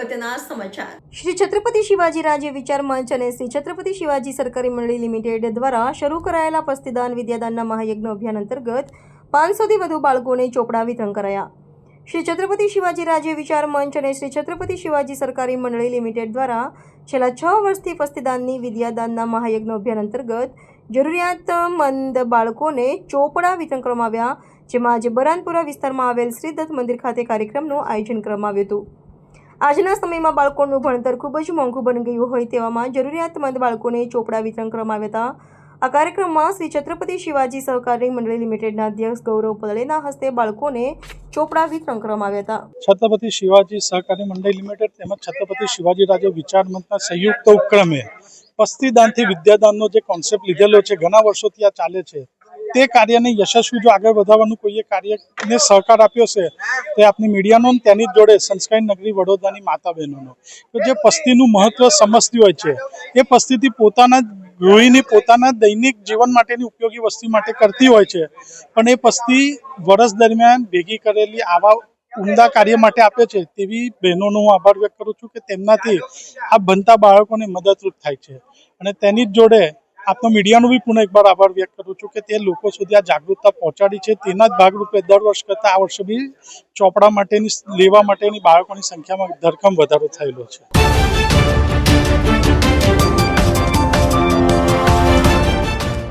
અગત્યના સમાચાર। શ્રી છત્રપતિ શિવાજી રાજ્ય વિચાર મંચ અને શ્રી છત્રપતિ શિવાજી સરકારી મંડળી લિમિટેડ દ્વારા શરૂ કરાયેલા પસ્તીદાન વિદ્યાદાનના મહાયજ્ઞ અભિયાન અંતર્ગત 500થી વધુ બાળકોને ચોપડા વિતરણ કરાયા। શ્રી છત્રપતિ શિવાજી રાજ્ય વિચાર મંચ અને શ્રી છત્રપતિ શિવાજી સરકારી મંડળી લિમિટેડ દ્વારા છેલ્લા 6 વર્ષથી પસ્તીદાનની વિદ્યાદાનના મહાયજ્ઞ અભિયાન અંતર્ગત જરૂરિયાતમંદ બાળકોને ચોપડા વિતરણ કરવામાં આવ્યા, જેમાં આજે બરાનપુરા વિસ્તારમાં આવેલ શ્રી દત્ત મંદિર ખાતે કાર્યક્રમનું આયોજન કરવામાં આવ્યું હતું। આજના સમયમાં બાળકોનું ભણતર ખૂબ જ મોંઘું બની ગયું હોય તેવામાં જરૂરિયાતમંદ બાળકોને ચોપડા વિતરણ કરવામાં આવ્યા હતા। આ કાર્યક્રમમાં શ્રી છત્રપતિ શિવાજી સહકારી મંડળી લિમિટેડના અધ્યક્ષ ગૌરવ પદલેના હસ્તે બાળકોને ચોપડા વિતરણ કરવામાં આવ્યા હતા। છત્રપતિ શિવાજી સહકારી મંડળી લિમિટેડ તેમજ છત્રપતિ શિવાજી રાજ્ય વિચાર મંચના સંયુક્ત ઉપક્રમે પસ્તીદાનથી વિદ્યાદાનનો જે કોન્સેપ્ટ લીધેલો છે, ઘણા વર્ષોથી આ ચાલે છે, તે કાર્યને યશસ્વી જો આગળ વધારવાનું કોઈએ કાર્યને સહકાર આપ્યો છે તે આપની મીડિયાનો તેની જ જોડે સંસ્કારી નગરી વડોદરાની માતા બહેનોનો, તો જે પસ્તીનું મહત્વ સમજતી હોય છે, એ પસ્તીથી પોતાના ગૃહિણી પોતાના દૈનિક જીવન માટેની ઉપયોગી વસ્તુ માટે કરતી હોય છે, પણ એ પસ્તી વર્ષ દરમિયાન ભેગી કરેલી આવા ઉમદા કાર્ય માટે આપે છે, તેવી બહેનોનો હું આભાર વ્યક્ત કરું છું કે તેમનાથી આ ભણતા બાળકોને મદદરૂપ થાય છે। અને તેની જ જોડે આપનો મીડિયાનો બી પુનઃ એકવાર આભાર વ્યક્ત કરું છું કે તે લોકો સુધી આ જાગૃતતા પહોંચાડી છે। તેના જ ભાગરૂપે દર વર્ષ કરતાં આ વર્ષે બી ચોપડા માટેની લેવા માટેની બાળકોની સંખ્યામાં ધરખમ વધારો થયેલો છે।